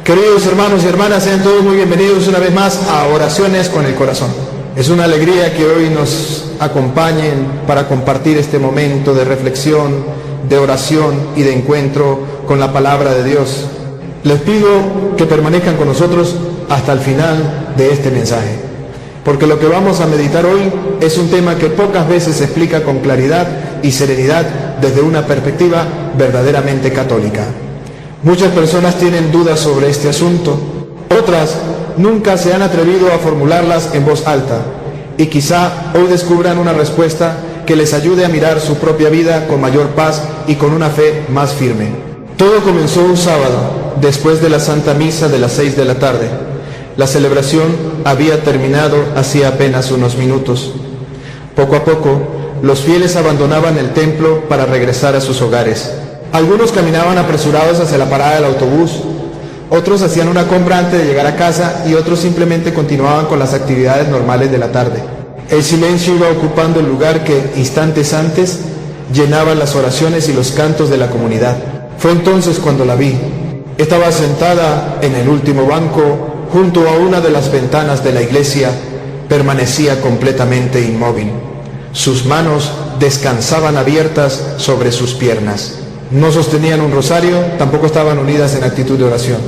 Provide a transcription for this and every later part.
Queridos hermanos y hermanas, sean todos muy bienvenidos una vez más a Oraciones con el Corazón. Es una alegría que hoy nos acompañen para compartir este momento de reflexión, de oración y de encuentro con la palabra de Dios. Les pido que permanezcan con nosotros hasta el final de este mensaje, porque lo que vamos a meditar hoy es un tema que pocas veces se explica con claridad y serenidad desde una perspectiva verdaderamente católica. Muchas personas tienen dudas sobre este asunto, otras nunca se han atrevido a formularlas en voz alta, y quizá hoy descubran una respuesta que les ayude a mirar su propia vida con mayor paz y con una fe más firme. Todo comenzó un sábado, después de la Santa Misa de las 6 de la tarde. La celebración había terminado hacía apenas unos minutos. Poco a poco, los fieles abandonaban el templo para regresar a sus hogares. Algunos caminaban apresurados hacia la parada del autobús, otros hacían una compra antes de llegar a casa y otros simplemente continuaban con las actividades normales de la tarde. El silencio iba ocupando el lugar que, instantes antes, llenaba las oraciones y los cantos de la comunidad. Fue entonces cuando la vi. Estaba sentada en el último banco, junto a una de las ventanas de la iglesia. Permanecía completamente inmóvil. Sus manos descansaban abiertas sobre sus piernas. No sostenían un rosario, tampoco estaban unidas en actitud de oración.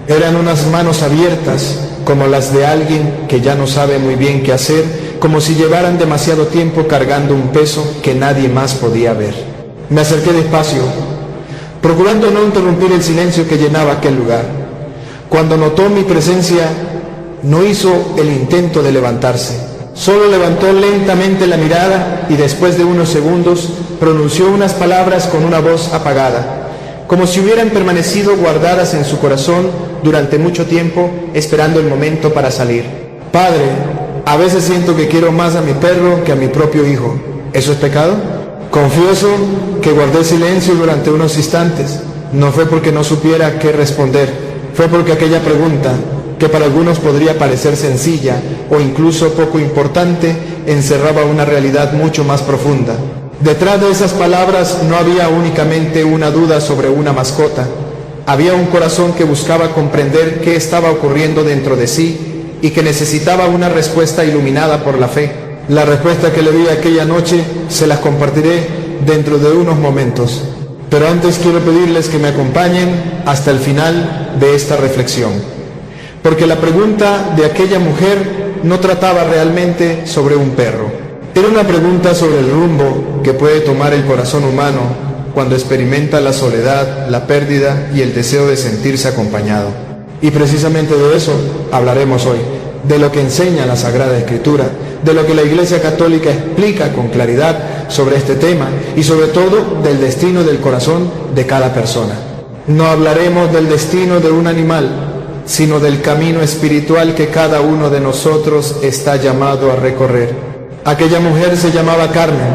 Eran unas manos abiertas, como las de alguien que ya no sabe muy bien qué hacer, como si llevaran demasiado tiempo cargando un peso que nadie más podía ver. Me acerqué despacio, procurando no interrumpir el silencio que llenaba aquel lugar. Cuando notó mi presencia, no hizo el intento de levantarse. Solo levantó lentamente la mirada y después de unos segundos pronunció unas palabras con una voz apagada, como si hubieran permanecido guardadas en su corazón durante mucho tiempo, esperando el momento para salir. Padre, a veces siento que quiero más a mi perro que a mi propio hijo. ¿Eso es pecado? Confieso que guardé silencio durante unos instantes. No fue porque no supiera qué responder, fue porque aquella pregunta, que para algunos podría parecer sencilla o incluso poco importante, encerraba una realidad mucho más profunda. Detrás de esas palabras no había únicamente una duda sobre una mascota. Había un corazón que buscaba comprender qué estaba ocurriendo dentro de sí y que necesitaba una respuesta iluminada por la fe. La respuesta que le di aquella noche se las compartiré dentro de unos momentos. Pero antes quiero pedirles que me acompañen hasta el final de esta reflexión. Porque la pregunta de aquella mujer no trataba realmente sobre un perro. Era una pregunta sobre el rumbo que puede tomar el corazón humano cuando experimenta la soledad, la pérdida y el deseo de sentirse acompañado. Y precisamente de eso hablaremos hoy, de lo que enseña la Sagrada Escritura, de lo que la Iglesia Católica explica con claridad sobre este tema y sobre todo del destino del corazón de cada persona. No hablaremos del destino de un animal, sino del camino espiritual que cada uno de nosotros está llamado a recorrer. Aquella mujer se llamaba Carmen,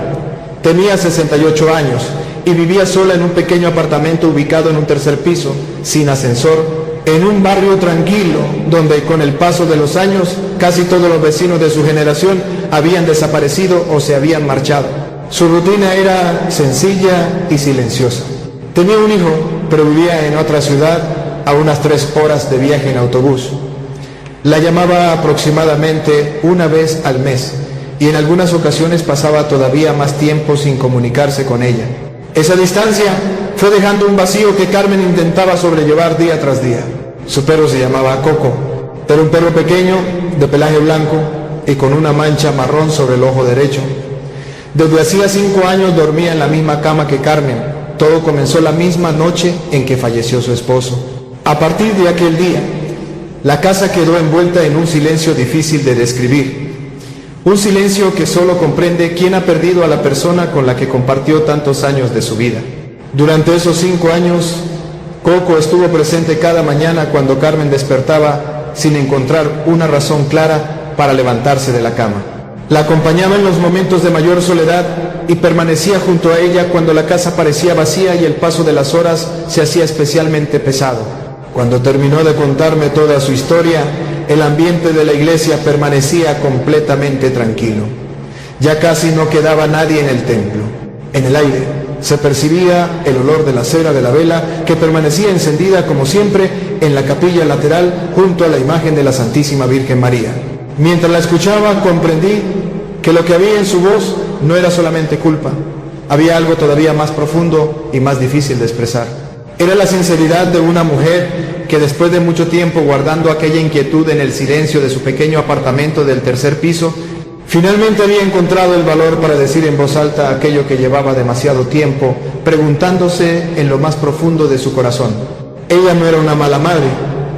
tenía 68 años y vivía sola en un pequeño apartamento ubicado en un tercer piso, sin ascensor, en un barrio tranquilo, donde con el paso de los años casi todos los vecinos de su generación habían desaparecido o se habían marchado. Su rutina era sencilla y silenciosa. Tenía un hijo, pero vivía en otra ciudad, a unas 3 horas de viaje en autobús. La llamaba aproximadamente una vez al mes y en algunas ocasiones pasaba todavía más tiempo sin comunicarse con ella. Esa distancia fue dejando un vacío que Carmen intentaba sobrellevar día tras día. Su perro se llamaba Coco. Era un perro pequeño, de pelaje blanco y con una mancha marrón sobre el ojo derecho. Desde hacía 5 años dormía en la misma cama que Carmen. Todo comenzó la misma noche en que falleció su esposo. A partir de aquel día, la casa quedó envuelta en un silencio difícil de describir. Un silencio que solo comprende quien ha perdido a la persona con la que compartió tantos años de su vida. Durante esos 5 años, Coco estuvo presente cada mañana cuando Carmen despertaba sin encontrar una razón clara para levantarse de la cama. La acompañaba en los momentos de mayor soledad y permanecía junto a ella cuando la casa parecía vacía y el paso de las horas se hacía especialmente pesado. Cuando terminó de contarme toda su historia, el ambiente de la iglesia permanecía completamente tranquilo. Ya casi no quedaba nadie en el templo. En el aire Se percibía el olor de la cera de la vela que permanecía encendida como siempre en la capilla lateral junto a la imagen de la Santísima Virgen María. Mientras la escuchaba comprendí que lo que había en su voz no era solamente culpa, había algo todavía más profundo y más difícil de expresar. Era la sinceridad de una mujer que después de mucho tiempo guardando aquella inquietud en el silencio de su pequeño apartamento del tercer piso, finalmente había encontrado el valor para decir en voz alta aquello que llevaba demasiado tiempo preguntándose en lo más profundo de su corazón. Ella no era una mala madre,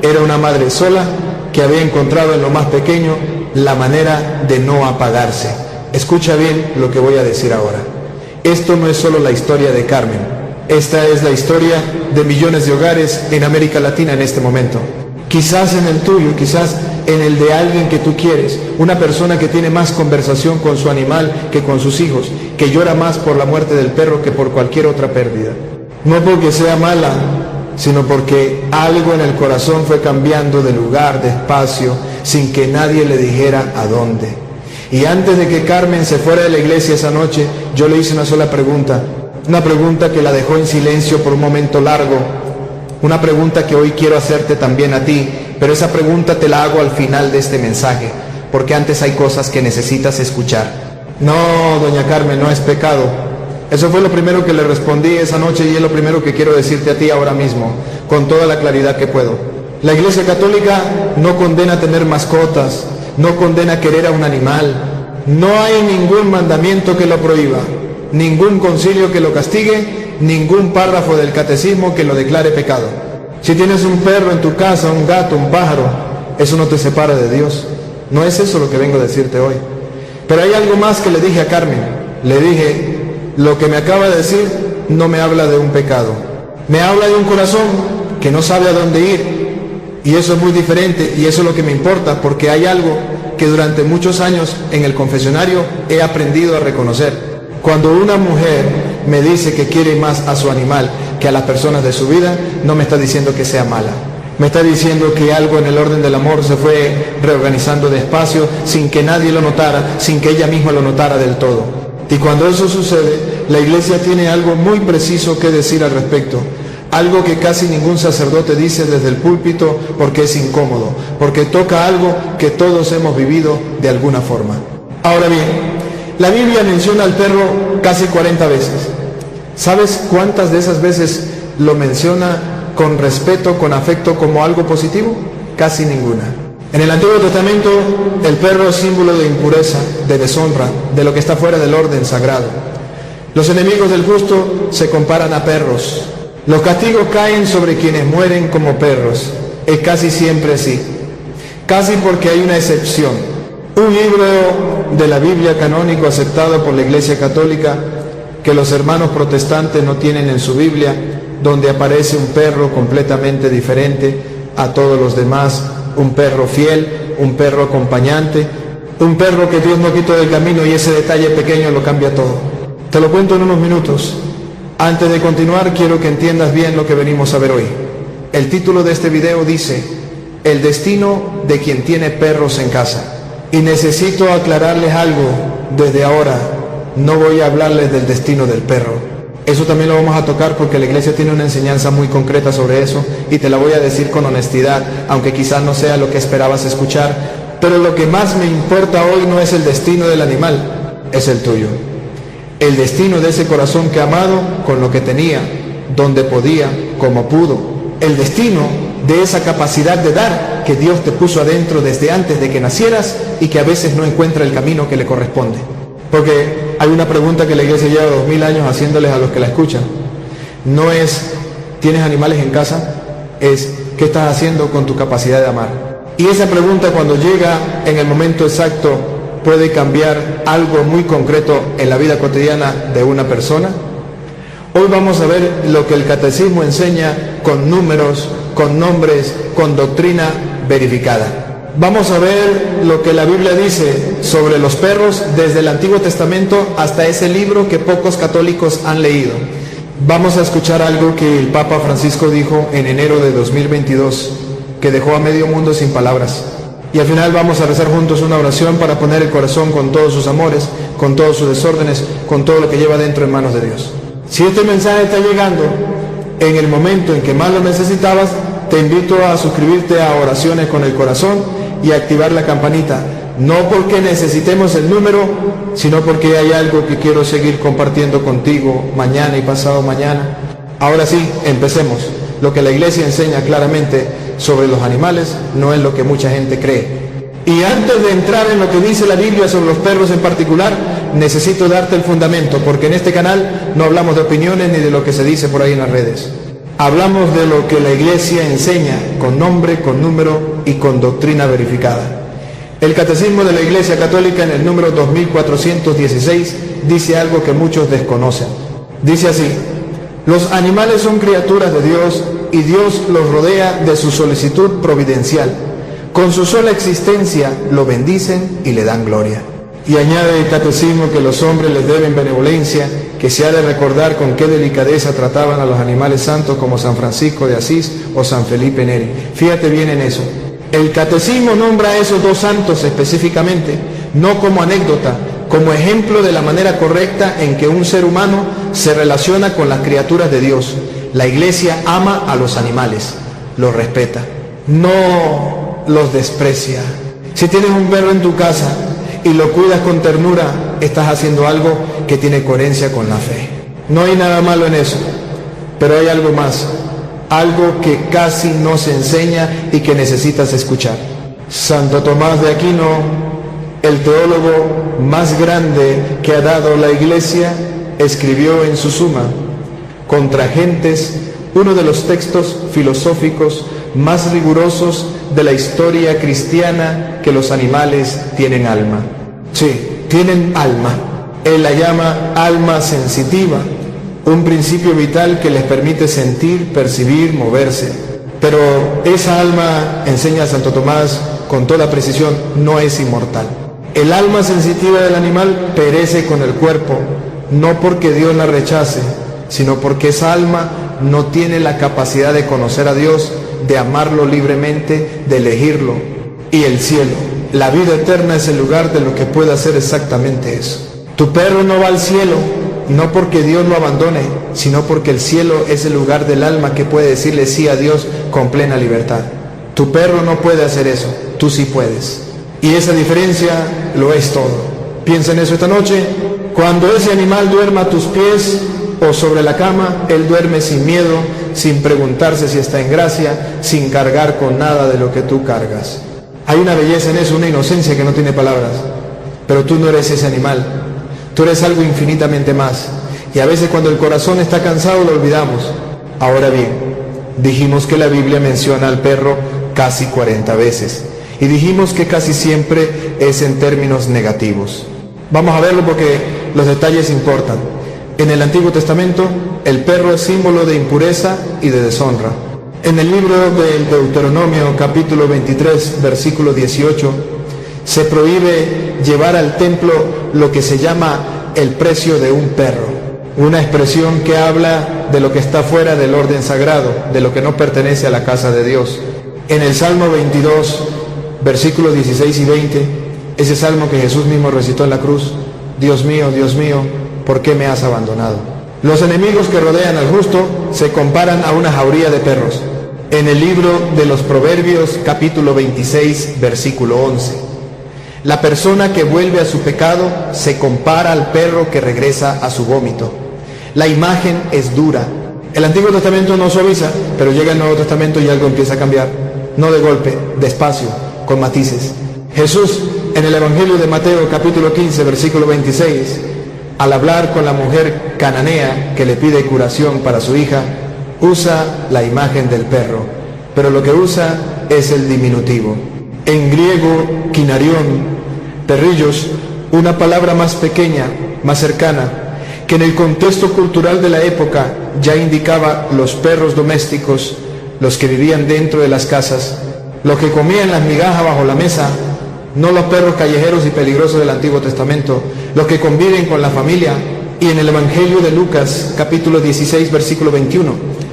era una madre sola que había encontrado en lo más pequeño la manera de no apagarse. Escucha bien lo que voy a decir ahora. Esto no es solo la historia de Carmen, esta es la historia de millones de hogares en América Latina en este momento. Quizás en el tuyo, quizás en el de alguien que tú quieres, una persona que tiene más conversación con su animal que con sus hijos, que llora más por la muerte del perro que por cualquier otra pérdida. No porque sea mala, sino porque algo en el corazón fue cambiando de lugar, de espacio, sin que nadie le dijera a dónde. Y antes de que Carmen se fuera de la iglesia esa noche, yo le hice una sola pregunta, una pregunta que la dejó en silencio por un momento largo, una pregunta que hoy quiero hacerte también a ti, pero esa pregunta te la hago al final de este mensaje, porque antes hay cosas que necesitas escuchar. No, doña Carmen, no es pecado. Eso fue lo primero que le respondí esa noche y es lo primero que quiero decirte a ti ahora mismo, con toda la claridad que puedo. La Iglesia Católica no condena tener mascotas, no condena querer a un animal, no hay ningún mandamiento que lo prohíba, ningún concilio que lo castigue, ningún párrafo del catecismo que lo declare pecado. Si tienes un perro en tu casa, un gato, un pájaro, eso no te separa de Dios. No es eso lo que vengo a decirte hoy. Pero hay algo más que le dije a Carmen. Le dije, lo que me acaba de decir no me habla de un pecado. Me habla de un corazón que no sabe a dónde ir. Y eso es muy diferente y eso es lo que me importa, porque hay algo que durante muchos años en el confesionario he aprendido a reconocer. Cuando una mujer me dice que quiere más a su animal que a las personas de su vida, no me está diciendo que sea mala. Me está diciendo que algo en el orden del amor se fue reorganizando despacio, sin que nadie lo notara, sin que ella misma lo notara del todo. Y cuando eso sucede, la Iglesia tiene algo muy preciso que decir al respecto. Algo que casi ningún sacerdote dice desde el púlpito porque es incómodo, porque toca algo que todos hemos vivido de alguna forma. Ahora bien, la Biblia menciona al perro casi 40 veces. ¿Sabes cuántas de esas veces lo menciona con respeto, con afecto, como algo positivo? Casi ninguna. En el Antiguo Testamento, el perro es símbolo de impureza, de deshonra, de lo que está fuera del orden sagrado. Los enemigos del justo se comparan a perros. Los castigos caen sobre quienes mueren como perros. Es casi siempre así. Casi porque hay una excepción. Un libro de la Biblia canónico aceptado por la Iglesia Católica que los hermanos protestantes no tienen en su Biblia, donde aparece un perro completamente diferente a todos los demás, un perro fiel, un perro acompañante, un perro que Dios no quitó del camino y ese detalle pequeño lo cambia todo. Te lo cuento en unos minutos. Antes de continuar, quiero que entiendas bien lo que venimos a ver hoy. El título de este video dice, el destino de quien tiene perros en casa. Y necesito aclararles algo desde ahora. No voy a hablarles del destino del perro. Eso también lo vamos a tocar porque la Iglesia tiene una enseñanza muy concreta sobre eso y te la voy a decir con honestidad, aunque quizás no sea lo que esperabas escuchar. Pero lo que más me importa hoy no es el destino del animal, es el tuyo. El destino de ese corazón que ha amado con lo que tenía, donde podía, como pudo. El destino de esa capacidad de dar que Dios te puso adentro desde antes de que nacieras y que a veces no encuentra el camino que le corresponde. Porque hay una pregunta que la Iglesia lleva 2000 años haciéndoles a los que la escuchan. No es, ¿tienes animales en casa? Es, ¿qué estás haciendo con tu capacidad de amar? Y esa pregunta cuando llega en el momento exacto puede cambiar algo muy concreto en la vida cotidiana de una persona. Hoy vamos a ver lo que el catecismo enseña con números, con nombres, con doctrina verificada. Vamos a ver lo que la Biblia dice sobre los perros desde el Antiguo Testamento hasta ese libro que pocos católicos han leído. Vamos a escuchar algo que el Papa Francisco dijo en enero de 2022, que dejó a medio mundo sin palabras. Y al final vamos a rezar juntos una oración para poner el corazón con todos sus amores, con todos sus desórdenes, con todo lo que lleva dentro en manos de Dios. Si este mensaje está llegando en el momento en que más lo necesitabas, te invito a suscribirte a Oraciones con el Corazón y a activar la campanita. No porque necesitemos el número, sino porque hay algo que quiero seguir compartiendo contigo mañana y pasado mañana. Ahora sí, empecemos. Lo que la iglesia enseña claramente sobre los animales no es lo que mucha gente cree. Y antes de entrar en lo que dice la Biblia sobre los perros en particular, necesito darte el fundamento, porque en este canal no hablamos de opiniones ni de lo que se dice por ahí en las redes. Hablamos de lo que la iglesia enseña, con nombre, con número y con doctrina verificada. El Catecismo de la Iglesia Católica, en el número 2416, dice algo que muchos desconocen. Dice así: los animales son criaturas de Dios y Dios los rodea de su solicitud providencial. Con su sola existencia lo bendicen y le dan gloria. Y añade el Catecismo que los hombres les deben benevolencia, que se ha de recordar con qué delicadeza trataban a los animales santos como San Francisco de Asís o San Felipe Neri. Fíjate bien en eso. El Catecismo nombra a esos dos santos específicamente, no como anécdota, como ejemplo de la manera correcta en que un ser humano se relaciona con las criaturas de Dios. La Iglesia ama a los animales, los respeta, no los desprecia. Si tienes un perro en tu casa y lo cuidas con ternura, estás haciendo algo que tiene coherencia con la fe. No hay nada malo en eso, pero hay algo más, algo que casi no se enseña y que necesitas escuchar. Santo Tomás de Aquino, el teólogo más grande que ha dado la Iglesia, escribió en su Suma Contra Gentes uno de los textos filosóficos más rigurosos de la historia cristiana, que los animales tienen alma. Sí, tienen alma. Él la llama alma sensitiva, un principio vital que les permite sentir, percibir, moverse. Pero esa alma, enseña Santo Tomás con toda precisión, no es inmortal. El alma sensitiva del animal perece con el cuerpo, no porque Dios la rechace, sino porque esa alma no tiene la capacidad de conocer a Dios, de amarlo libremente, de elegirlo. Y el cielo, la vida eterna, es el lugar de lo que puede hacer exactamente eso. Tu perro no va al cielo, no porque Dios lo abandone, sino porque el cielo es el lugar del alma que puede decirle sí a Dios con plena libertad. Tu perro no puede hacer eso, tú sí puedes. Y esa diferencia lo es todo. Piensa en eso esta noche. Cuando ese animal duerma a tus pies o sobre la cama, él duerme sin miedo, sin preguntarse si está en gracia, sin cargar con nada de lo que tú cargas. Hay una belleza en eso, una inocencia que no tiene palabras. Pero tú no eres ese animal, tú eres algo infinitamente más. Y a veces cuando el corazón está cansado lo olvidamos. Ahora bien, dijimos que la Biblia menciona al perro casi 40 veces. Y dijimos que casi siempre es en términos negativos. Vamos a verlo porque los detalles importan. En el Antiguo Testamento, el perro es símbolo de impureza y de deshonra. En el libro del Deuteronomio, capítulo 23, versículo 18, se prohíbe llevar al templo lo que se llama el precio de un perro. Una expresión que habla de lo que está fuera del orden sagrado, de lo que no pertenece a la casa de Dios. En el Salmo 22, versículos 16 y 20, ese salmo que Jesús mismo recitó en la cruz: Dios mío, ¿por qué me has abandonado? Los enemigos que rodean al justo se comparan a una jauría de perros. En el libro de los Proverbios, capítulo 26, versículo 11, la persona que vuelve a su pecado se compara al perro que regresa a su vómito. La imagen es dura. El Antiguo Testamento no suaviza, pero llega el Nuevo Testamento y algo empieza a cambiar. No de golpe, despacio, con matices. Jesús, en el Evangelio de Mateo, capítulo 15, versículo 26, al hablar con la mujer cananea que le pide curación para su hija, usa la imagen del perro, pero lo que usa es el diminutivo. En griego, kinarión, perrillos, una palabra más pequeña, más cercana, que en el contexto cultural de la época ya indicaba los perros domésticos, los que vivían dentro de las casas, los que comían las migajas bajo la mesa, no los perros callejeros y peligrosos del Antiguo Testamento, los que conviven con la familia. Y en el Evangelio de Lucas, capítulo 16, versículo 21,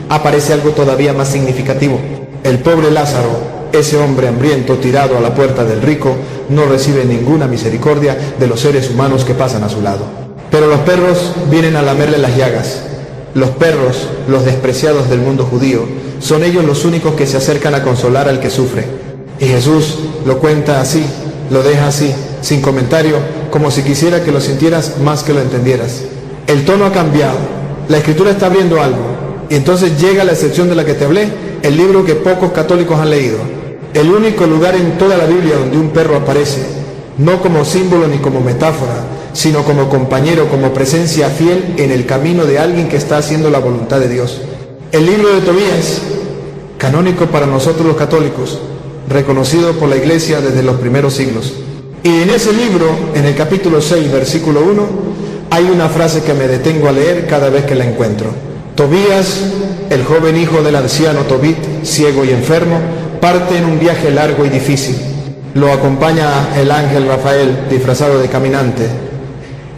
aparece algo todavía más significativo. El pobre Lázaro, ese hombre hambriento tirado a la puerta del rico, no recibe ninguna misericordia de los seres humanos que pasan a su lado. Pero los perros vienen a lamerle las llagas. Los perros, los despreciados del mundo judío, son ellos los únicos que se acercan a consolar al que sufre. Y Jesús lo cuenta así, lo deja así, sin comentario, como si quisiera que lo sintieras más que lo entendieras. El tono ha cambiado, la Escritura está abriendo algo, y entonces llega la excepción de la que te hablé, el libro que pocos católicos han leído. El único lugar en toda la Biblia donde un perro aparece, no como símbolo ni como metáfora, sino como compañero, como presencia fiel en el camino de alguien que está haciendo la voluntad de Dios. El libro de Tobías, canónico para nosotros los católicos, reconocido por la Iglesia desde los primeros siglos. Y en ese libro, en el capítulo 6, versículo 1, hay una frase que me detengo a leer cada vez que la encuentro. Tobías, el joven hijo del anciano Tobit, ciego y enfermo, parte en un viaje largo y difícil. Lo acompaña el ángel Rafael, disfrazado de caminante.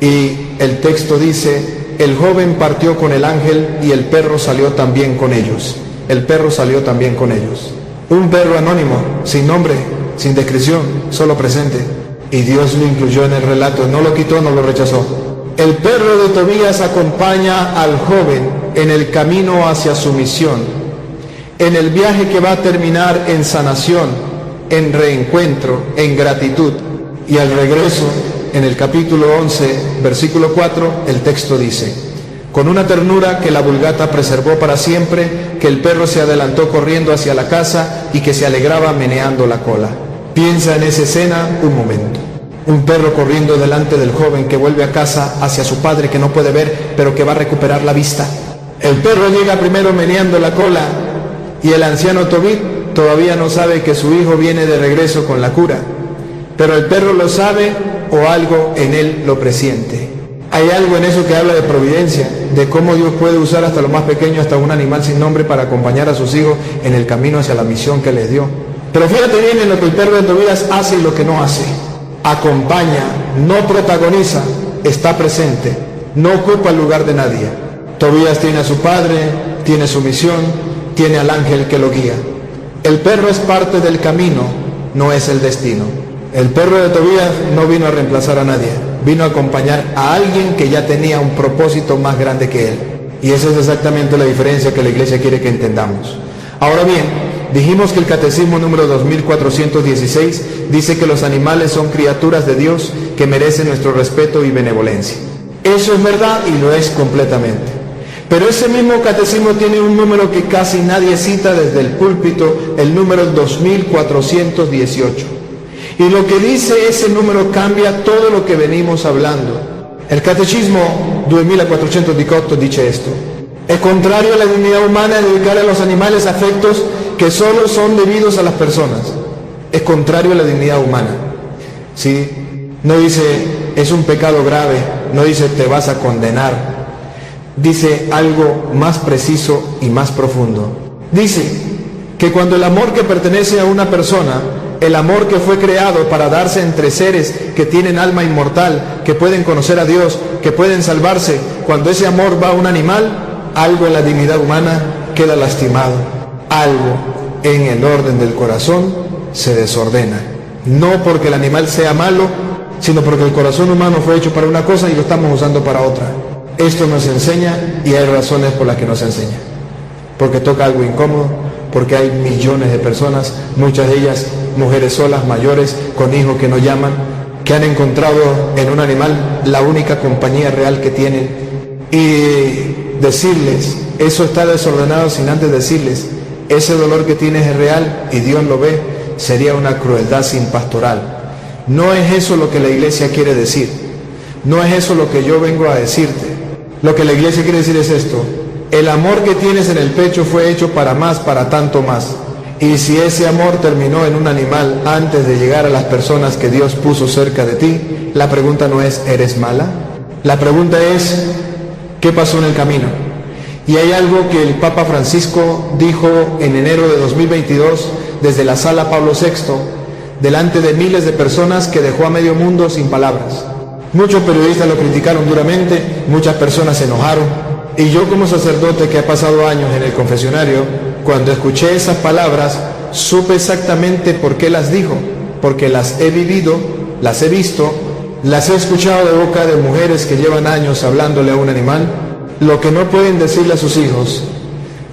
Y el texto dice, el joven partió con el ángel y el perro salió también con ellos. El perro salió también con ellos. Un perro anónimo, sin nombre, sin descripción, solo presente. Y Dios lo incluyó en el relato, no lo quitó, no lo rechazó. El perro de Tobías acompaña al joven en el camino hacia su misión, en el viaje que va a terminar en sanación, en reencuentro, en gratitud. Y al regreso, en el capítulo 11, versículo 4, el texto dice, con una ternura que la Vulgata preservó para siempre, que el perro se adelantó corriendo hacia la casa y que se alegraba meneando la cola. Piensa en esa escena un momento. Un perro corriendo delante del joven que vuelve a casa hacia su padre que no puede ver, pero que va a recuperar la vista. El perro llega primero meneando la cola y el anciano Tobit todavía no sabe que su hijo viene de regreso con la cura. Pero el perro lo sabe o algo en él lo presiente. Hay algo en eso que habla de providencia, de cómo Dios puede usar hasta lo más pequeño, hasta un animal sin nombre, para acompañar a sus hijos en el camino hacia la misión que les dio. Pero fíjate bien en lo que el perro de Tobías hace y lo que no hace. Acompaña, no protagoniza, está presente, no ocupa el lugar de nadie. Tobías tiene a su padre, tiene su misión, tiene al ángel que lo guía. El perro es parte del camino, no es el destino. El perro de Tobías no vino a reemplazar a nadie, vino a acompañar a alguien que ya tenía un propósito más grande que él. Y esa es exactamente la diferencia que la Iglesia quiere que entendamos. Ahora bien, dijimos que el Catecismo número 2416 dice que los animales son criaturas de Dios que merecen nuestro respeto y benevolencia. Eso es verdad y lo es completamente. Pero ese mismo Catecismo tiene un número que casi nadie cita desde el púlpito, el número 2418. Y lo que dice ese número cambia todo lo que venimos hablando. El Catecismo 2418 dice esto: es contrario a la dignidad humana dedicar a los animales afectos que solo son debidos a las personas. Es contrario a la dignidad humana. ¿Sí? No dice es un pecado grave, no dice te vas a condenar. Dice algo más preciso y más profundo. Dice que cuando el amor que pertenece a una persona, el amor que fue creado para darse entre seres que tienen alma inmortal, que pueden conocer a Dios, que pueden salvarse, cuando ese amor va a un animal, algo en la dignidad humana queda lastimado. Algo en el orden del corazón se desordena. No porque el animal sea malo, sino porque el corazón humano fue hecho para una cosa y lo estamos usando para otra. Esto nos enseña, y hay razones por las que nos enseña. Porque toca algo incómodo, porque hay millones de personas, muchas de ellas mujeres solas, mayores, con hijos que no llaman, que han encontrado en un animal la única compañía real que tienen. Y decirles, eso está desordenado, sin antes decirles, ese dolor que tienes es real y Dios lo ve, sería una crueldad sin pastoral. No es eso lo que la Iglesia quiere decir. No es eso lo que yo vengo a decirte. Lo que la Iglesia quiere decir es esto: el amor que tienes en el pecho fue hecho para más, para tanto más. Y si ese amor terminó en un animal antes de llegar a las personas que Dios puso cerca de ti, la pregunta no es ¿eres mala? La pregunta es ¿qué pasó en el camino? Y hay algo que el Papa Francisco dijo en enero de 2022 desde la Sala Pablo VI, delante de miles de personas, que dejó a medio mundo sin palabras. Muchos periodistas lo criticaron duramente, muchas personas se enojaron, y yo, como sacerdote que ha pasado años en el confesionario, cuando escuché esas palabras supe exactamente por qué las dijo, porque las he vivido, las he visto, las he escuchado de boca de mujeres que llevan años hablándole a un animal, lo que no pueden decirle a sus hijos,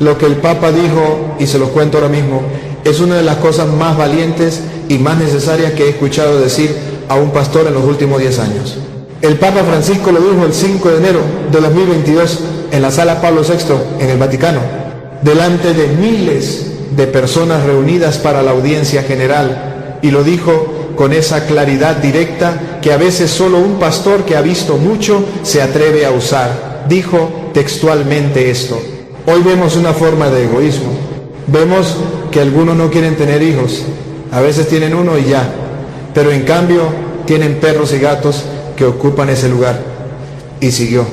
lo que el Papa dijo, y se los cuento ahora mismo, es una de las cosas más valientes y más necesarias que he escuchado decir a un pastor en los últimos 10 años. El Papa Francisco lo dijo el 5 de enero de 2022 en la Sala Pablo VI, en el Vaticano, delante de miles de personas reunidas para la audiencia general, y lo dijo con esa claridad directa que a veces solo un pastor que ha visto mucho se atreve a usar. Dijo textualmente esto: hoy vemos una forma de egoísmo, vemos que algunos no quieren tener hijos, a veces tienen uno y ya, pero en cambio tienen perros y gatos que ocupan ese lugar. Y siguió: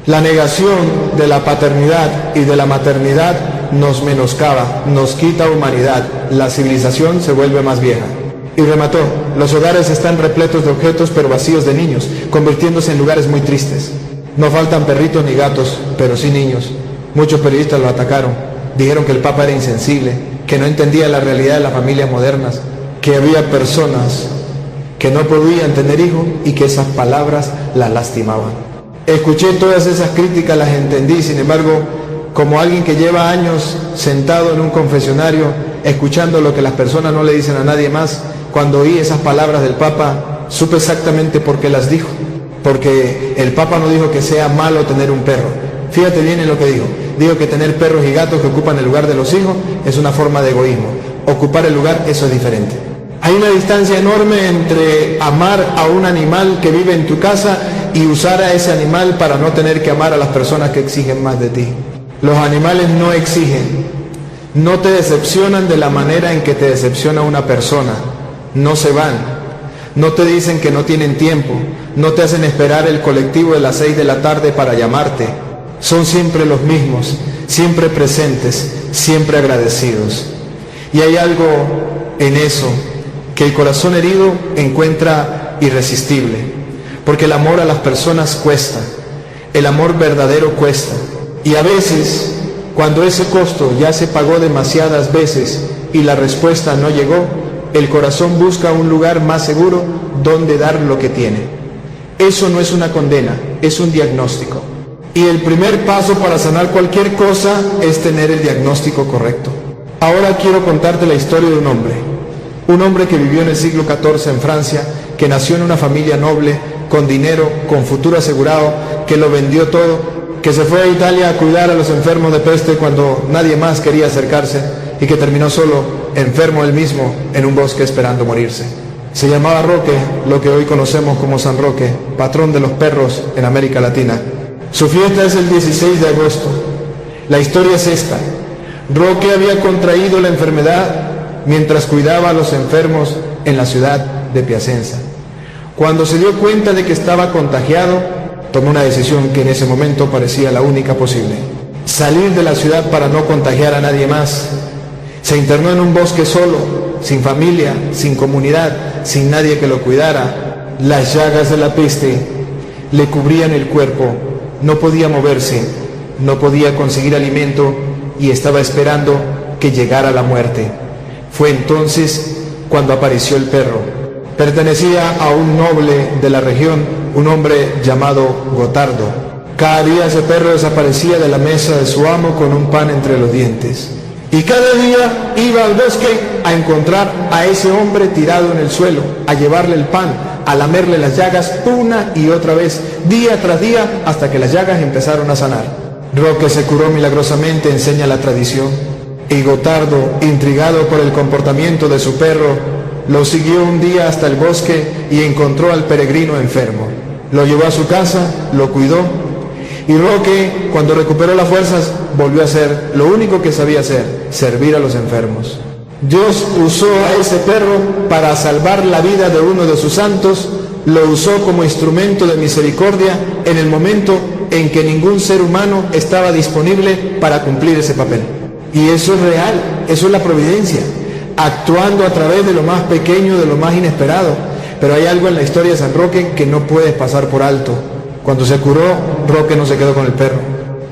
la negación de la paternidad y de la maternidad nos menoscaba, nos quita humanidad, la civilización se vuelve más vieja. Y remató: los hogares están repletos de objetos pero vacíos de niños, convirtiéndose en lugares muy tristes. No faltan perritos ni gatos, pero sí niños. Muchos periodistas lo atacaron, dijeron que el Papa era insensible, que no entendía la realidad de las familias modernas, que había personas que no podían tener hijos y que esas palabras las lastimaban. Escuché todas esas críticas, las entendí, sin embargo, como alguien que lleva años sentado en un confesionario, escuchando lo que las personas no le dicen a nadie más, cuando oí esas palabras del Papa, supe exactamente por qué las dijo. Porque el Papa no dijo que sea malo tener un perro. Fíjate bien en lo que dijo. Dijo que tener perros y gatos que ocupan el lugar de los hijos es una forma de egoísmo. Ocupar el lugar, eso es diferente. Hay una distancia enorme entre amar a un animal que vive en tu casa y usar a ese animal para no tener que amar a las personas que exigen más de ti. Los animales no exigen, no te decepcionan de la manera en que te decepciona una persona. No se van, no te dicen que no tienen tiempo, no te hacen esperar el colectivo de las 6 de la tarde para llamarte. Son siempre los mismos, siempre presentes, siempre agradecidos. Y hay algo en eso que el corazón herido encuentra irresistible, porque el amor a las personas cuesta, el amor verdadero cuesta, y a veces, cuando ese costo ya se pagó demasiadas veces y la respuesta no llegó, el corazón busca un lugar más seguro donde dar lo que tiene. Eso no es una condena, es un diagnóstico. Y el primer paso para sanar cualquier cosa es tener el diagnóstico correcto. Ahora quiero contarte la historia de un hombre que vivió en el siglo XIV en Francia, que nació en una familia noble, con dinero, con futuro asegurado, que lo vendió todo, que se fue a Italia a cuidar a los enfermos de peste cuando nadie más quería acercarse, y que terminó solo, enfermo él mismo, en un bosque esperando morirse. Se llamaba Roque, lo que hoy conocemos como San Roque, patrón de los perros en América Latina. Su fiesta es el 16 de agosto. La historia es esta: Roque había contraído la enfermedad mientras cuidaba a los enfermos en la ciudad de Piacenza. Cuando se dio cuenta de que estaba contagiado, tomó una decisión que en ese momento parecía la única posible: salir de la ciudad para no contagiar a nadie más. Se internó en un bosque solo, sin familia, sin comunidad, sin nadie que lo cuidara. Las llagas de la peste le cubrían el cuerpo, no podía moverse, no podía conseguir alimento y estaba esperando que llegara la muerte. Fue entonces cuando apareció el perro. Pertenecía a un noble de la región, un hombre llamado Gotardo. Cada día ese perro desaparecía de la mesa de su amo con un pan entre los dientes. Y cada día iba al bosque a encontrar a ese hombre tirado en el suelo, a llevarle el pan, a lamerle las llagas una y otra vez, día tras día, hasta que las llagas empezaron a sanar. Roque se curó milagrosamente, enseña la tradición, y Gotardo, intrigado por el comportamiento de su perro, lo siguió un día hasta el bosque y encontró al peregrino enfermo. Lo llevó a su casa, lo cuidó, y Roque, cuando recuperó las fuerzas, volvió a hacer lo único que sabía hacer: servir a los enfermos. Dios usó a ese perro para salvar la vida de uno de sus santos, lo usó como instrumento de misericordia en el momento en que ningún ser humano estaba disponible para cumplir ese papel. Y eso es real, eso es la providencia, actuando a través de lo más pequeño, de lo más inesperado. Pero hay algo en la historia de San Roque que no puedes pasar por alto. Cuando se curó, Roque no se quedó con el perro.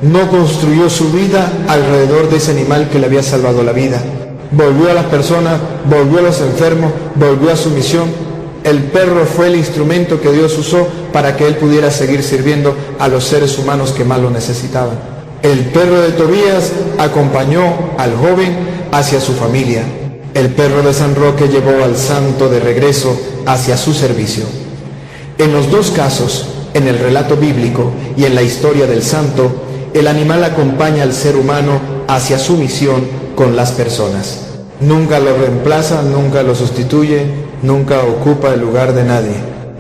No construyó su vida alrededor de ese animal que le había salvado la vida. Volvió a las personas, volvió a los enfermos, volvió a su misión, El perro fue el instrumento que Dios usó para que él pudiera seguir sirviendo a los seres humanos que más lo necesitaban. El perro de Tobías acompañó al joven hacia su familia. El perro de San Roque llevó al santo de regreso hacia su servicio. En los dos casos, en el relato bíblico y en la historia del santo, el animal acompaña al ser humano hacia su misión con las personas. Nunca lo reemplaza, nunca lo sustituye, nunca ocupa el lugar de nadie.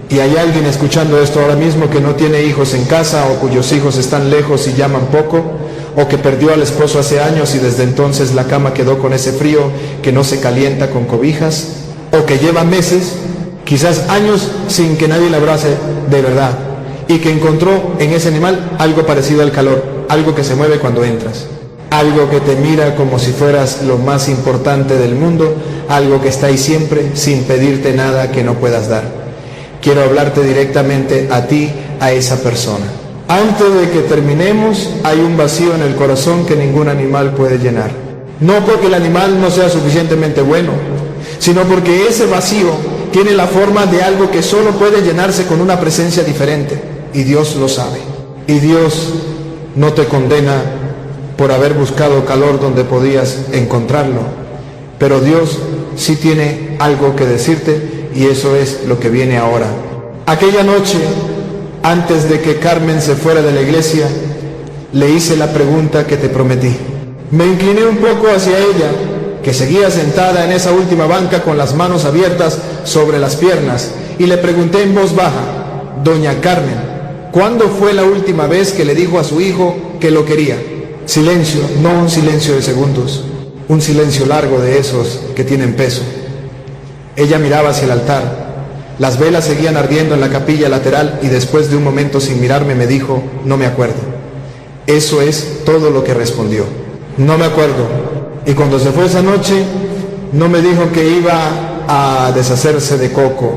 Y hay alguien escuchando esto ahora mismo que no tiene hijos en casa, o cuyos hijos están lejos y llaman poco, o que perdió al esposo hace años y desde entonces la cama quedó con ese frío que no se calienta con cobijas, o que lleva meses, quizás años, sin que nadie le abrace de verdad, y que encontró en ese animal algo parecido al calor, algo que se mueve cuando entras, algo que te mira como si fueras lo más importante del mundo, algo que está ahí siempre sin pedirte nada que no puedas dar. Quiero hablarte directamente a ti, a esa persona. Antes de que terminemos, hay un vacío en el corazón que ningún animal puede llenar. No porque el animal no sea suficientemente bueno, sino porque ese vacío tiene la forma de algo que solo puede llenarse con una presencia diferente. Y Dios lo sabe. Y Dios no te condena por haber buscado calor donde podías encontrarlo. Pero Dios sí tiene algo que decirte, y eso es lo que viene ahora. Aquella noche, antes de que Carmen se fuera de la iglesia, le hice la pregunta que te prometí. Me incliné un poco hacia ella, que seguía sentada en esa última banca con las manos abiertas sobre las piernas, y le pregunté en voz baja: Doña Carmen, ¿cuándo fue la última vez que le dijo a su hijo que lo quería? Silencio, no un silencio de segundos, un silencio largo de esos que tienen peso. Ella miraba hacia el altar. Las velas seguían ardiendo en la capilla lateral y después de un momento sin mirarme me dijo: no me acuerdo. Eso es todo lo que respondió. No me acuerdo. Y cuando se fue esa noche, no me dijo que iba a deshacerse de Coco.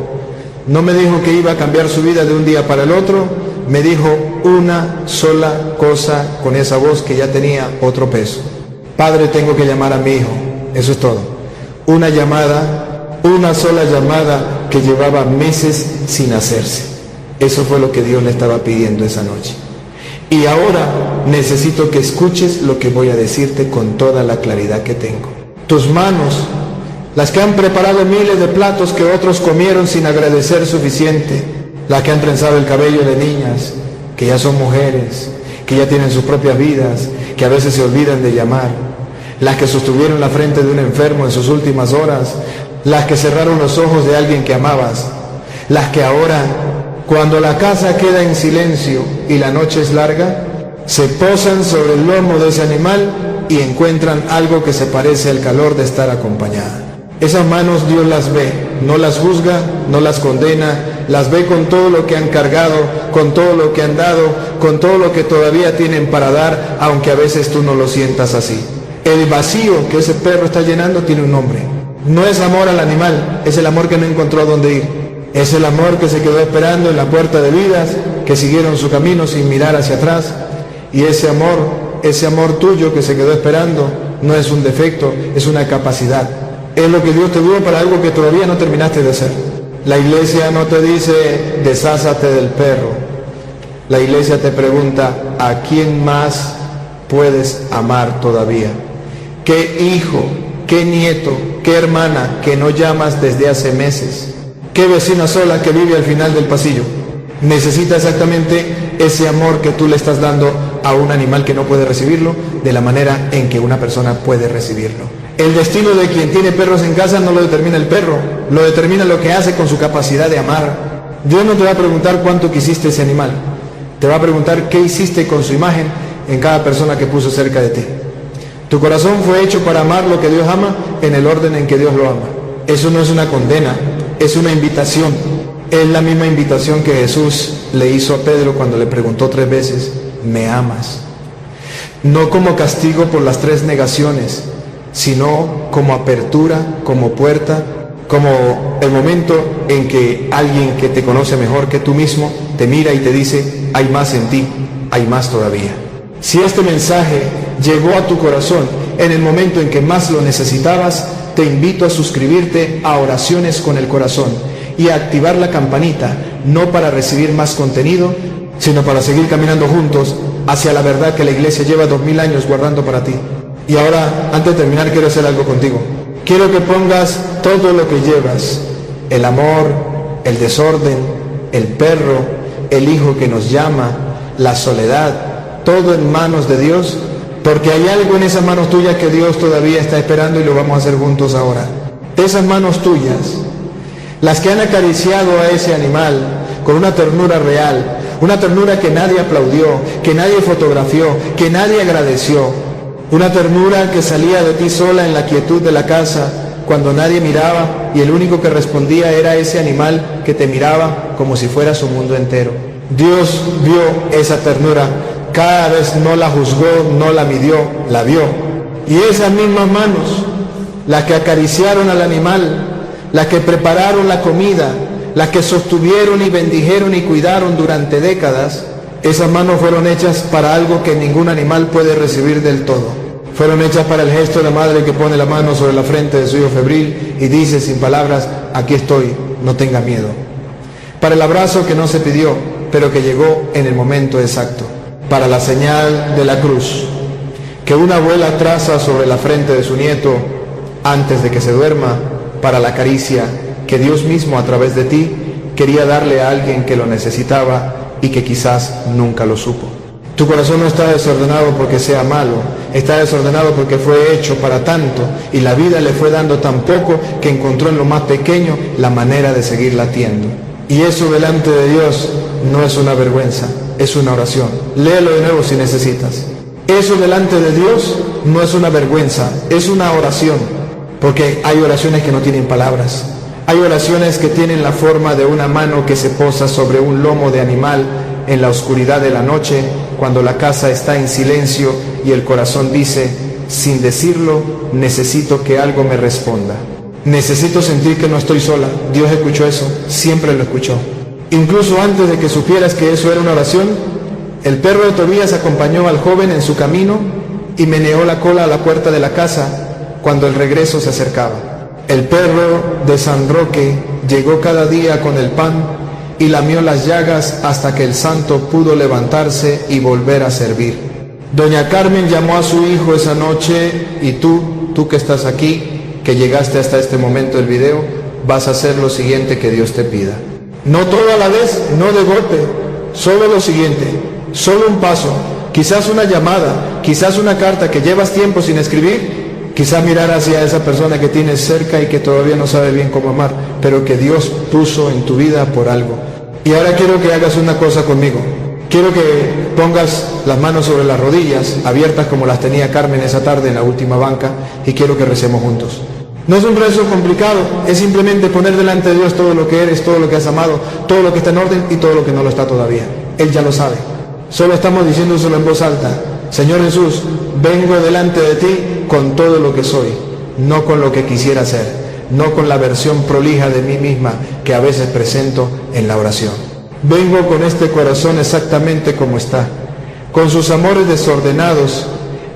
No me dijo que iba a cambiar su vida de un día para el otro. Me dijo una sola cosa con esa voz que ya tenía otro peso: Padre, tengo que llamar a mi hijo. Eso es todo. Una llamada, una sola llamada que llevaba meses sin hacerse. Eso fue lo que Dios le estaba pidiendo esa noche. Y ahora necesito que escuches lo que voy a decirte con toda la claridad que tengo. Tus manos, las que han preparado miles de platos que otros comieron sin agradecer suficiente, las que han trenzado el cabello de niñas, que ya son mujeres, que ya tienen sus propias vidas, que a veces se olvidan de llamar, las que sostuvieron la frente de un enfermo en sus últimas horas, las que cerraron los ojos de alguien que amabas, las que ahora, cuando la casa queda en silencio y la noche es larga, se posan sobre el lomo de ese animal y encuentran algo que se parece al calor de estar acompañada. Esas manos Dios las ve, no las juzga, no las condena, las ve con todo lo que han cargado, con todo lo que han dado, con todo lo que todavía tienen para dar, aunque a veces tú no lo sientas así. El vacío que ese perro está llenando tiene un nombre. No es amor al animal, es el amor que no encontró dónde ir. Es el amor que se quedó esperando en la puerta de vidas, que siguieron su camino sin mirar hacia atrás. Y ese amor tuyo que se quedó esperando, no es un defecto, es una capacidad. Es lo que Dios te dio para algo que todavía no terminaste de hacer. La iglesia no te dice: desházate del perro. La iglesia te pregunta: ¿a quién más puedes amar todavía? ¿Qué hijo, qué nieto, qué hermana que no llamas desde hace meses? ¿Qué vecina sola que vive al final del pasillo? Necesita exactamente ese amor que tú le estás dando a un animal que no puede recibirlo de la manera en que una persona puede recibirlo. El destino de quien tiene perros en casa no lo determina el perro, lo determina lo que hace con su capacidad de amar. Dios no te va a preguntar cuánto quisiste ese animal, te va a preguntar qué hiciste con su imagen en cada persona que puso cerca de ti. Tu corazón fue hecho para amar lo que Dios ama en el orden en que Dios lo ama. Eso no es una condena, es una invitación. Es la misma invitación que Jesús le hizo a Pedro cuando le preguntó 3 veces: ¿me amas? No como castigo por las 3 negaciones, sino como apertura, como puerta, como el momento en que alguien que te conoce mejor que tú mismo te mira y te dice: hay más en ti, hay más todavía. Si este mensaje llegó a tu corazón en el momento en que más lo necesitabas, te invito a suscribirte a Oraciones con el Corazón y a activar la campanita, no para recibir más contenido, sino para seguir caminando juntos hacia la verdad que la iglesia lleva 2000 años guardando para ti. Y ahora, antes de terminar, quiero hacer algo contigo. Quiero que pongas todo lo que llevas, el amor, el desorden, el perro, el hijo que nos llama, la soledad, todo en manos de Dios, porque hay algo en esas manos tuyas que Dios todavía está esperando y lo vamos a hacer juntos ahora. Esas manos tuyas, las que han acariciado a ese animal con una ternura real, una ternura que nadie aplaudió, que nadie fotografió, que nadie agradeció, una ternura que salía de ti sola en la quietud de la casa, cuando nadie miraba y el único que respondía era ese animal que te miraba como si fuera su mundo entero. Dios vio esa ternura, cada vez no la juzgó, no la midió, la vio. Y esas mismas manos, las que acariciaron al animal, las que prepararon la comida, las que sostuvieron y bendijeron y cuidaron durante décadas, esas manos fueron hechas para algo que ningún animal puede recibir del todo. Fueron hechas para el gesto de la madre que pone la mano sobre la frente de su hijo febril y dice sin palabras: aquí estoy, no tenga miedo. Para el abrazo que no se pidió, pero que llegó en el momento exacto. Para la señal de la cruz que una abuela traza sobre la frente de su nieto antes de que se duerma. Para la caricia que Dios mismo a través de ti quería darle a alguien que lo necesitaba y que quizás nunca lo supo. Tu corazón no está desordenado porque sea malo, está desordenado porque fue hecho para tanto y la vida le fue dando tan poco que encontró en lo más pequeño la manera de seguir latiendo. Y eso delante de Dios no es una vergüenza, es una oración. Léelo de nuevo si necesitas. Eso delante de Dios no es una vergüenza, es una oración, porque hay oraciones que no tienen palabras. Hay oraciones que tienen la forma de una mano que se posa sobre un lomo de animal en la oscuridad de la noche, cuando la casa está en silencio y el corazón dice, sin decirlo, necesito que algo me responda. Necesito sentir que no estoy sola. Dios escuchó eso, siempre lo escuchó. Incluso antes de que supieras que eso era una oración, el perro de Tobías acompañó al joven en su camino y meneó la cola a la puerta de la casa cuando el regreso se acercaba. El perro de San Roque llegó cada día con el pan y lamió las llagas hasta que el santo pudo levantarse y volver a servir. Doña Carmen llamó a su hijo esa noche y tú que estás aquí, que llegaste hasta este momento del video, vas a hacer lo siguiente que Dios te pida. No todo a la vez, no de golpe, solo lo siguiente, solo un paso, quizás una llamada, quizás una carta que llevas tiempo sin escribir. Quizá mirar hacia esa persona que tienes cerca y que todavía no sabe bien cómo amar, pero que Dios puso en tu vida por algo. Y ahora quiero que hagas una cosa conmigo. Quiero que pongas las manos sobre las rodillas, abiertas como las tenía Carmen esa tarde en la última banca, y quiero que recemos juntos. No es un rezo complicado, es simplemente poner delante de Dios todo lo que eres, todo lo que has amado, todo lo que está en orden y todo lo que no lo está todavía. Él ya lo sabe. Solo estamos diciéndoselo en voz alta. Señor Jesús, vengo delante de ti con todo lo que soy, no con lo que quisiera ser, no con la versión prolija de mí misma que a veces presento en la oración. Vengo con este corazón exactamente como está, con sus amores desordenados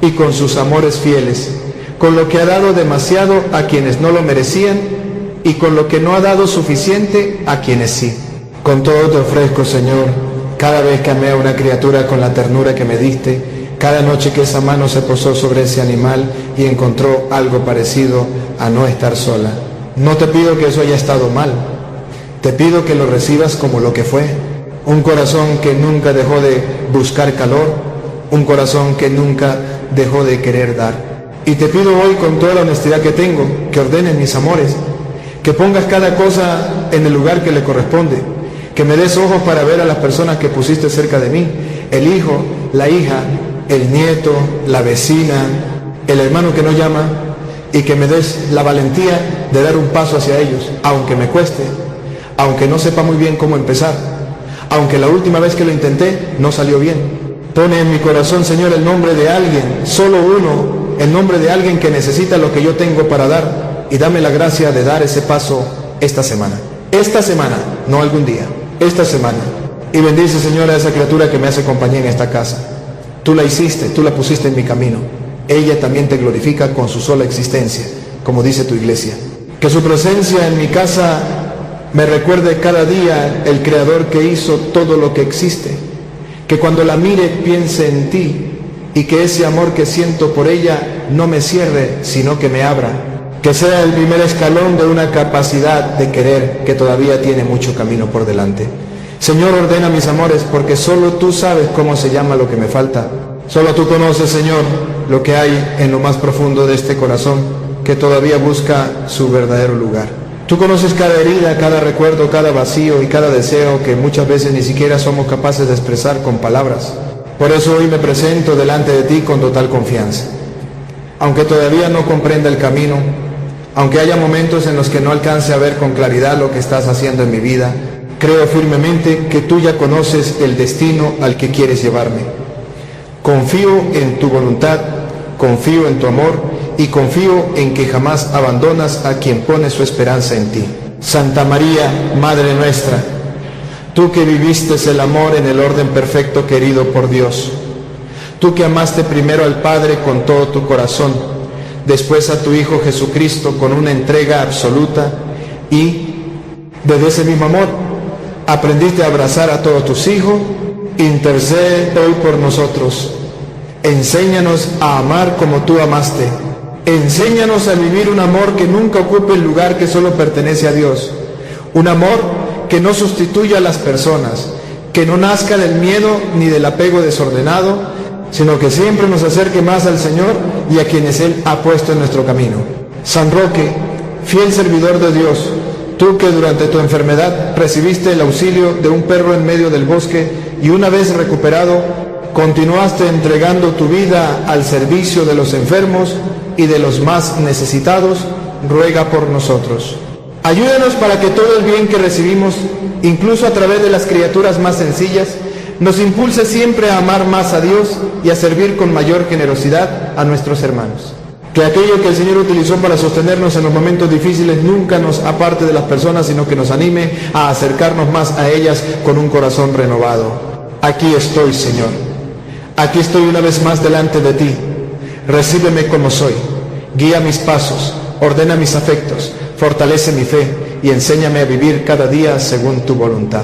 y con sus amores fieles, con lo que ha dado demasiado a quienes no lo merecían y con lo que no ha dado suficiente a quienes sí. Con todo te ofrezco, Señor, cada vez que amé a una criatura con la ternura que me diste, cada noche que esa mano se posó sobre ese animal y encontró algo parecido a no estar sola. No te pido que eso haya estado mal, te pido que lo recibas como lo que fue, un corazón que nunca dejó de buscar calor, un corazón que nunca dejó de querer dar. Y te pido hoy con toda la honestidad que tengo, que ordenes mis amores, que pongas cada cosa en el lugar que le corresponde, que me des ojos para ver a las personas que pusiste cerca de mí, el hijo, la hija, el nieto, la vecina, el hermano que no llama, y que me des la valentía de dar un paso hacia ellos, aunque me cueste, aunque no sepa muy bien cómo empezar, aunque la última vez que lo intenté no salió bien. Pone en mi corazón, Señor, el nombre de alguien, solo uno, el nombre de alguien que necesita lo que yo tengo para dar, y dame la gracia de dar ese paso esta semana, no algún día, esta semana. Y bendice, Señor, a esa criatura que me hace compañía en esta casa. Tú la hiciste, tú la pusiste en mi camino. Ella también te glorifica con su sola existencia, como dice tu iglesia. Que su presencia en mi casa me recuerde cada día el Creador que hizo todo lo que existe, que cuando la mire piense en ti y que ese amor que siento por ella no me cierre, sino que me abra, que sea el primer escalón de una capacidad de querer que todavía tiene mucho camino por delante. Señor, ordena mis amores, porque solo tú sabes cómo se llama lo que me falta. Solo tú conoces, Señor, lo que hay en lo más profundo de este corazón, que todavía busca su verdadero lugar. Tú conoces cada herida, cada recuerdo, cada vacío y cada deseo que muchas veces ni siquiera somos capaces de expresar con palabras. Por eso hoy me presento delante de ti con total confianza. Aunque todavía no comprenda el camino, aunque haya momentos en los que no alcance a ver con claridad lo que estás haciendo en mi vida, creo firmemente que tú ya conoces el destino al que quieres llevarme. Confío en tu voluntad, confío en tu amor y confío en que jamás abandonas a quien pone su esperanza en ti. Santa María, Madre nuestra, tú que viviste el amor en el orden perfecto querido por Dios, tú que amaste primero al Padre con todo tu corazón, después a tu Hijo Jesucristo con una entrega absoluta y, desde ese mismo amor, aprendiste a abrazar a todos tus hijos, intercede hoy por nosotros. Enséñanos a amar como tú amaste. Enséñanos a vivir un amor que nunca ocupe el lugar que solo pertenece a Dios. Un amor que no sustituya a las personas, que no nazca del miedo ni del apego desordenado, sino que siempre nos acerque más al Señor y a quienes Él ha puesto en nuestro camino. San Roque, fiel servidor de Dios, tú que durante tu enfermedad recibiste el auxilio de un perro en medio del bosque y una vez recuperado, continuaste entregando tu vida al servicio de los enfermos y de los más necesitados, ruega por nosotros. Ayúdanos para que todo el bien que recibimos, incluso a través de las criaturas más sencillas, nos impulse siempre a amar más a Dios y a servir con mayor generosidad a nuestros hermanos. Que aquello que el Señor utilizó para sostenernos en los momentos difíciles nunca nos aparte de las personas, sino que nos anime a acercarnos más a ellas con un corazón renovado. Aquí estoy, Señor. Aquí estoy una vez más delante de ti. Recíbeme como soy. Guía mis pasos, ordena mis afectos, fortalece mi fe y enséñame a vivir cada día según tu voluntad.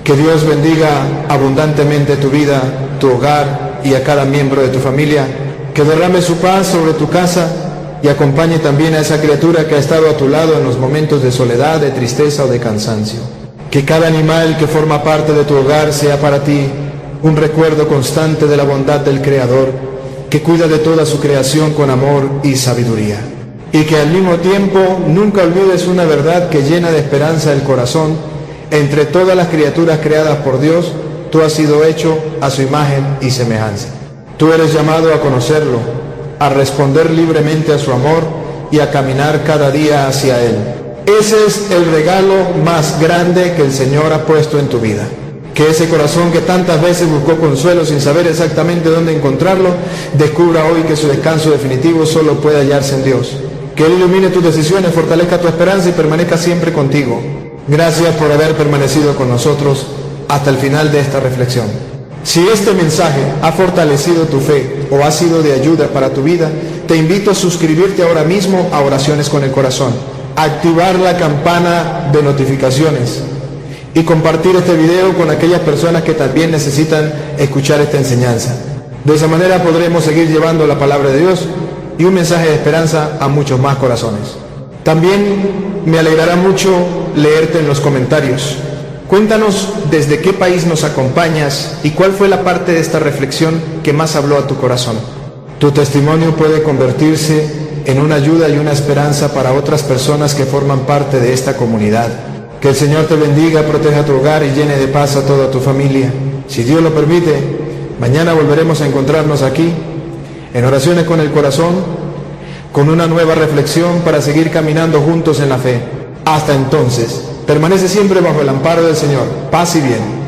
Que Dios bendiga abundantemente tu vida, tu hogar y a cada miembro de tu familia. Que derrame su paz sobre tu casa y acompañe también a esa criatura que ha estado a tu lado en los momentos de soledad, de tristeza o de cansancio. Que cada animal que forma parte de tu hogar sea para ti un recuerdo constante de la bondad del Creador, que cuida de toda su creación con amor y sabiduría. Y que al mismo tiempo nunca olvides una verdad que llena de esperanza el corazón. Entre todas las criaturas creadas por Dios, tú has sido hecho a su imagen y semejanza. Tú eres llamado a conocerlo, a responder libremente a su amor y a caminar cada día hacia Él. Ese es el regalo más grande que el Señor ha puesto en tu vida. Que ese corazón que tantas veces buscó consuelo sin saber exactamente dónde encontrarlo, descubra hoy que su descanso definitivo solo puede hallarse en Dios. Que Él ilumine tus decisiones, fortalezca tu esperanza y permanezca siempre contigo. Gracias por haber permanecido con nosotros hasta el final de esta reflexión. Si este mensaje ha fortalecido tu fe o ha sido de ayuda para tu vida, te invito a suscribirte ahora mismo a Oraciones con el Corazón, activar la campana de notificaciones y compartir este video con aquellas personas que también necesitan escuchar esta enseñanza. De esa manera podremos seguir llevando la palabra de Dios y un mensaje de esperanza a muchos más corazones. También me alegrará mucho leerte en los comentarios. Cuéntanos desde qué país nos acompañas y cuál fue la parte de esta reflexión que más habló a tu corazón. Tu testimonio puede convertirse en una ayuda y una esperanza para otras personas que forman parte de esta comunidad. Que el Señor te bendiga, proteja tu hogar y llene de paz a toda tu familia. Si Dios lo permite, mañana volveremos a encontrarnos aquí, en Oraciones con el Corazón, con una nueva reflexión para seguir caminando juntos en la fe. Hasta entonces, permanece siempre bajo el amparo del Señor. Paz y bien.